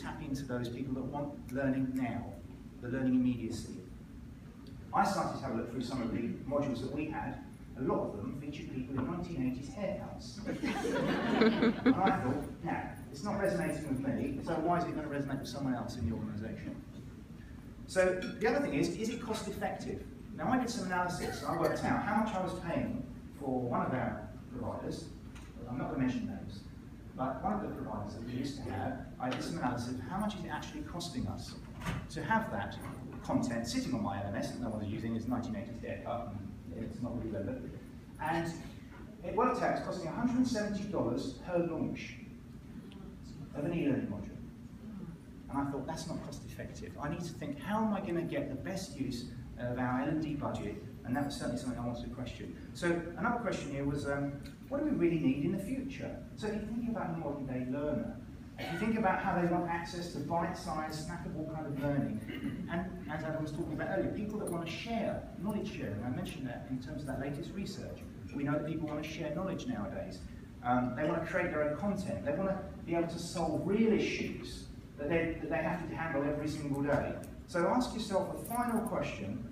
tap into those people that want learning now, the learning immediacy. I started to have a look through some of the modules that we had. A lot of them featured people in 1980s haircuts. And I thought, nah, it's not resonating with me, so why is it going to resonate with someone else in the organisation? So the other thing is it cost effective? Now I did some analysis and I worked out how much I was paying for one of our providers. I'm not going to mention names, but one of the providers that we used to have, I did some analysis of how much is it actually costing us to have that content sitting on my LMS that no one's using. It's 1980s haircut and it's not really relevant. And it worked out it's costing $170 per launch of an e-learning module. And I thought, that's not cost effective. I need to think, how am I going to get the best use of our L&D budget? And that was certainly something I wanted to question. So another question here was, what do we really need in the future? So if you think about the modern day learner, if you think about how they want access to bite-sized, snackable kind of learning, and as Adam was talking about earlier, people that want to share, knowledge sharing, I mentioned that in terms of that latest research. We know that people want to share knowledge nowadays. They want to create their own content. They want to be able to solve real issues that they have to handle every single day. So ask yourself a final question.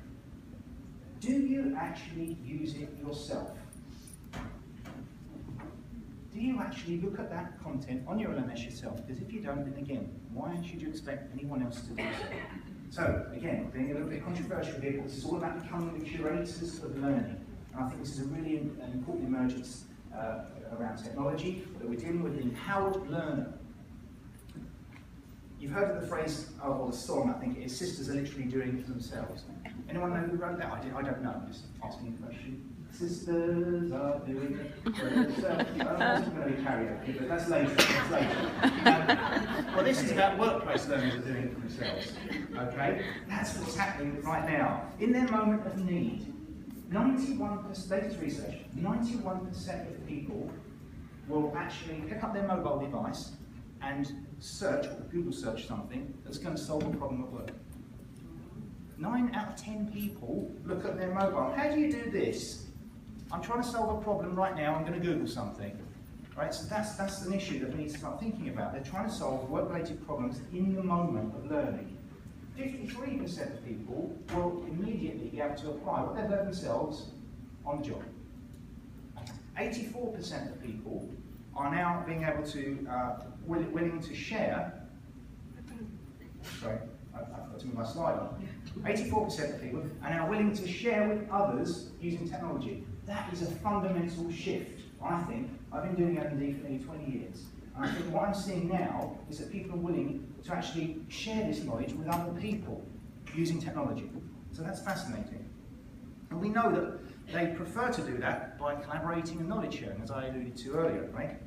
Do you actually use it yourself? Do you actually look at that content on your LMS yourself? Because if you don't, then again, why should you expect anyone else to do so? So, again, being a little bit controversial here, but this is all about becoming the curators of learning. And I think this is a really important emergence around technology, that we're dealing with the empowered learner. You've heard of the phrase, or the song, I think it is, sisters are literally doing it themselves. Anyone know who wrote that? I don't know, I'm just asking a question. Sisters are doing it themselves. I wasn't going to be karaoke, but that's later. That's later. Well, this is about workplace learners are doing it themselves. Okay? That's what's happening right now. In their moment of need, 91%, latest research, 91% of people will actually pick up their mobile device and search, or Google search something that's going to solve a problem at work. 9 out of 10 people look at their mobile. How do you do this? I'm trying to solve a problem right now, I'm going to Google something. Right? So that's an issue that we need to start thinking about. They're trying to solve work-related problems in the moment of learning. 53% of people will immediately be able to apply what they've learned themselves on the job. 84% of people are now being able to, willing to share, sorry, I've got to move my slide on. 84% of people are now willing to share with others using technology. That is a fundamental shift, I think. I've been doing L&D for nearly 20 years. And I think what I'm seeing now is that people are willing to actually share this knowledge with other people using technology. So that's fascinating. And we know that they prefer to do that by collaborating and knowledge sharing, as I alluded to earlier, right?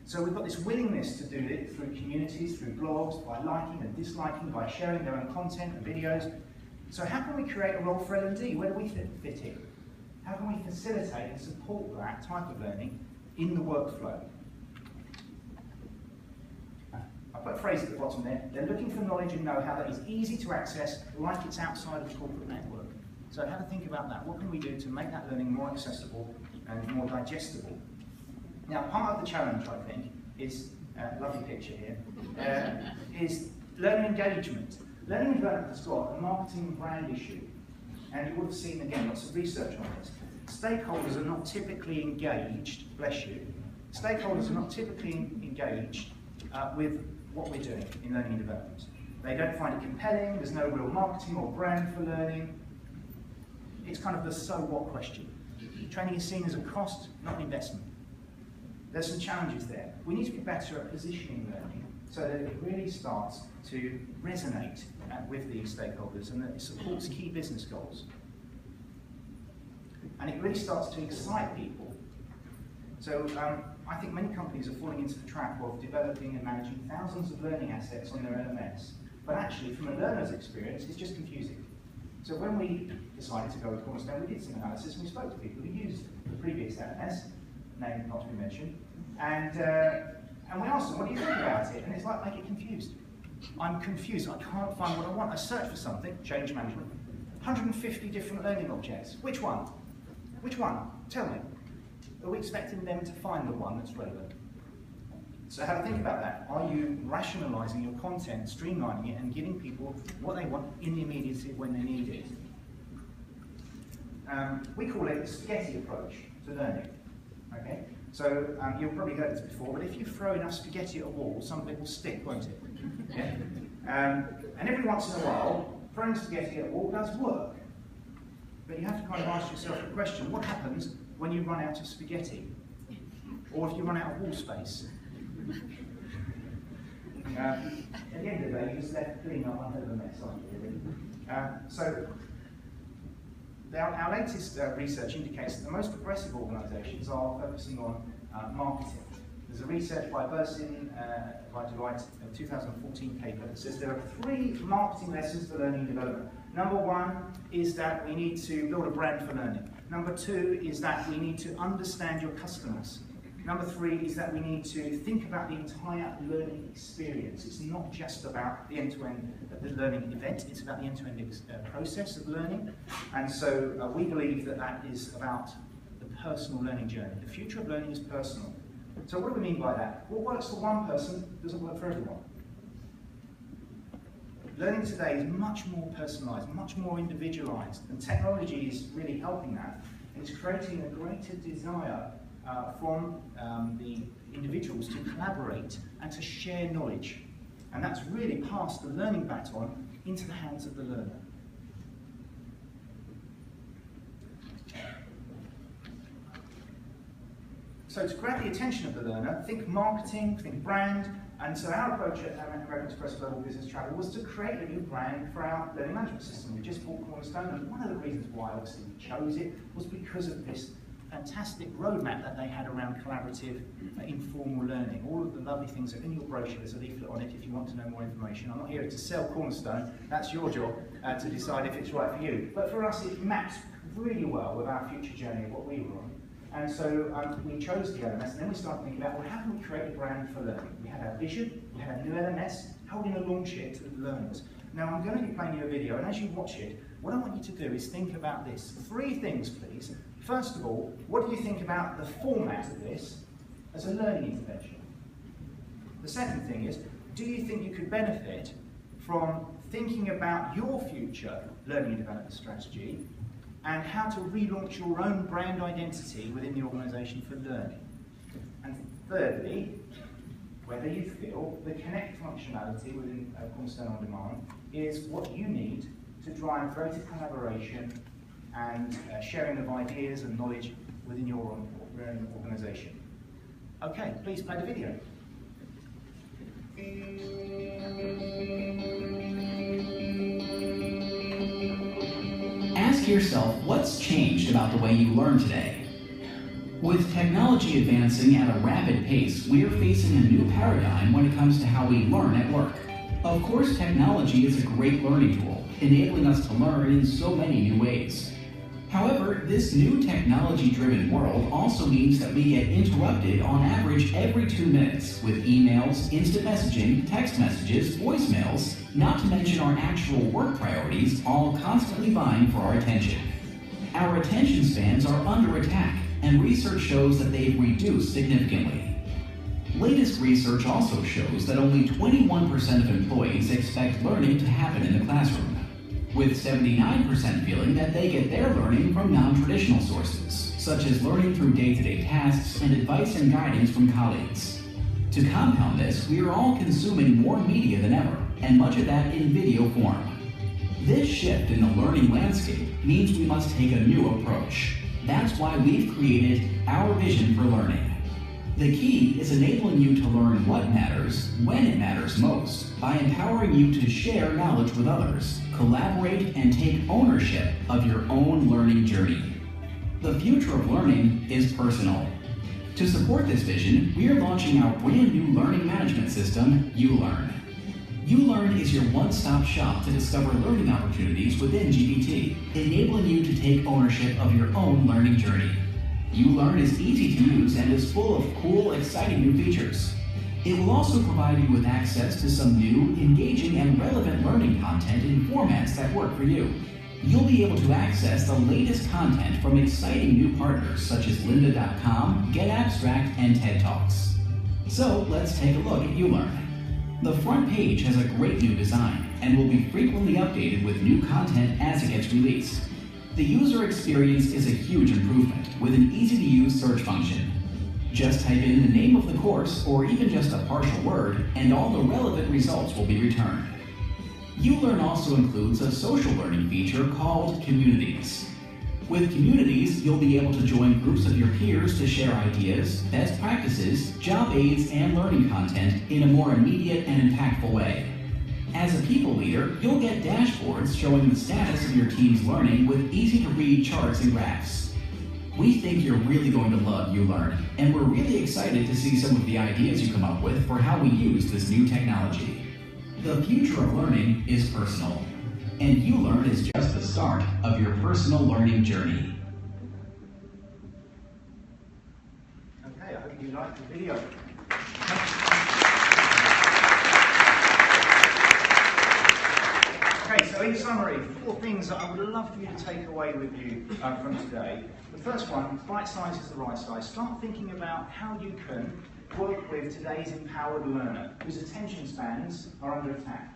So we've got this willingness to do it through communities, through blogs, by liking and disliking, by sharing their own content and videos. So how can we create a role for L&D? Where do we fit in? How can we facilitate and support that type of learning in the workflow? I put a phrase at the bottom there. They're looking for knowledge and know-how that is easy to access, like it's outside of the corporate network. So have a think about that. What can we do to make that learning more accessible and more digestible? Now, part of the challenge, I think, is, lovely picture here, is learning engagement. Learning and development has got a marketing brand issue. And you would have seen, again, lots of research on this. Stakeholders are not typically engaged, bless you, stakeholders are not typically engaged with what we're doing in learning and development. They don't find it compelling, there's no real marketing or brand for learning. It's kind of the so what question. Training is seen as a cost, not an investment. There's some challenges there. We need to be better at positioning learning so that it really starts to resonate with these stakeholders and that it supports key business goals. And it really starts to excite people. So I think many companies are falling into the trap of developing and managing thousands of learning assets on their LMS. But actually, from a learner's experience, it's just confusing. So when we decided to go with Cornerstone, we did some analysis and we spoke to people who used the previous LMS, name not to be mentioned, and we asked them, what do you think about it? And it's like, I get confused. I'm confused, I can't find what I want. I search for something, change management, 150 different learning objects. Which one? Which one? Tell me. Are we expecting them to find the one that's relevant? So have a think about that. Are you rationalising your content, streamlining it, and giving people what they want in the immediacy when they need it? We call it the spaghetti approach to learning. Okay? So you've probably heard this before, but if you throw enough spaghetti at a wall, some of it will stick, won't it? Yeah? And every once in a while, throwing spaghetti at a wall does work. But you have to kind of ask yourself the question, what happens when you run out of spaghetti? Or if you run out of wall space? At the end of the day, you're just left cleaning up one hell of a mess, aren't you, really? So our latest research indicates that the most progressive organisations are focusing on marketing. There's a research by Bursin, by Deloitte, a 2014 paper that says there are 3 marketing lessons for learning and development. Number 1 is that we need to build a brand for learning. Number 2 is that we need to understand your customers. Number 3 is that we need to think about the entire learning experience. It's not just about the end-to-end the learning event, it's about the end-to-end process of learning. And so we believe that that is about the personal learning journey. The future of learning is personal. So what do we mean by that? What works for one person doesn't work for everyone. Learning today is much more personalised, much more individualised, and technology is really helping that. And it's creating a greater desire from the individuals to collaborate and to share knowledge. And that's really passed the learning baton into the hands of the learner. So to grab the attention of the learner, think marketing, think brand, and so our approach at American Express Global Business Travel was to create a new brand for our learning management system. We just bought Cornerstone, and one of the reasons why obviously we chose it was because of this fantastic roadmap that they had around collaborative, informal learning. All of the lovely things are in your brochure. There's a leaflet on it if you want to know more information. I'm not here to sell Cornerstone. That's your job to decide if it's right for you. But for us, it maps really well with our future journey of what we were on. And so we chose the LMS, and then we started thinking about, well, how can we create a brand for learning? We had our vision, we had our new LMS, how are we going to launch it to the learners? Now, I'm going to be playing you a video, and as you watch it, what I want you to do is think about this. 3 things, please. First of all, what do you think about the format of this as a learning intervention? The second thing is, do you think you could benefit from thinking about your future learning and development strategy and how to relaunch your own brand identity within the organisation for learning? And thirdly, whether you feel the connect functionality within Cornerstone On Demand is what you need to drive greater collaboration and sharing of ideas and knowledge within your own organisation. Okay, please play the video. Ask yourself, what's changed about the way you learn today? With technology advancing at a rapid pace, we are facing a new paradigm when it comes to how we learn at work. Of course, technology is a great learning tool, enabling us to learn in so many new ways. However, this new technology-driven world also means that we get interrupted on average every 2 minutes with emails, instant messaging, text messages, voicemails, not to mention our actual work priorities, all constantly vying for our attention. Our attention spans are under attack, and research shows that they've reduced significantly. Latest research also shows that only 21% of employees expect learning to happen in the classroom, with 79% feeling that they get their learning from non-traditional sources, such as learning through day-to-day tasks and advice and guidance from colleagues. To compound this, we are all consuming more media than ever, and much of that in video form. This shift in the learning landscape means we must take a new approach. That's why we've created our vision for learning. The key is enabling you to learn what matters, when it matters most, by empowering you to share knowledge with others, collaborate, and take ownership of your own learning journey. The future of learning is personal. To support this vision, we are launching our brand new learning management system, ULearn. ULearn is your one-stop shop to discover learning opportunities within GPT, enabling you to take ownership of your own learning journey. ULearn is easy to use and is full of cool, exciting new features. It will also provide you with access to some new, engaging, and relevant learning content in formats that work for you. You'll be able to access the latest content from exciting new partners such as lynda.com, GetAbstract, and TED Talks. So let's take a look at ULearn. The front page has a great new design and will be frequently updated with new content as it gets released. The user experience is a huge improvement with an easy-to-use search function. Just type in the name of the course or even just a partial word and all the relevant results will be returned. ULearn also includes a social learning feature called Communities. With Communities, you'll be able to join groups of your peers to share ideas, best practices, job aids, and learning content in a more immediate and impactful way. As a people leader, you'll get dashboards showing the status of your team's learning with easy-to-read charts and graphs. We think you're really going to love ULearn, and we're really excited to see some of the ideas you come up with for how we use this new technology. The future of learning is personal, and ULearn is just the start of your personal learning journey. Okay, I hope you liked the video. Okay, so in summary, 4 things that I would love for you to take away with you from today. The first one, right size is the right size. Start thinking about how you can work with today's empowered learner whose attention spans are under attack.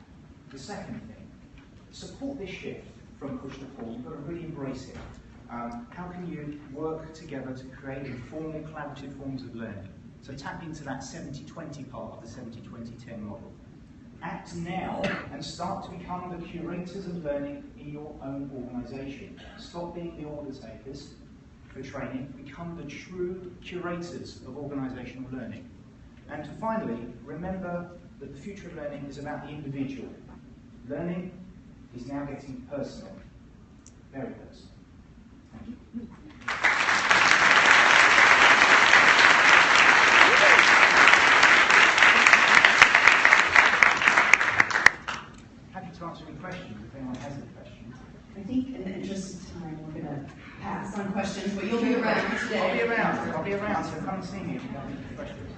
The second thing, support this shift from push to pull. You've got to really embrace it. How can you work together to create informal, collaborative forms of learning? So tap into that 70-20 part of the 70-20-10 model. Act now and start to become the curators of learning in your own organisation. Stop being the order takers for training. Become the true curators of organisational learning. And finally, remember that the future of learning is about the individual. Learning is now getting personal, very personal. Thank you. Happy to answer any questions if anyone has any questions. I think in the interest of time, we're going to pass on questions, but you'll be around today. I'll be around, so come and see me if you have any questions.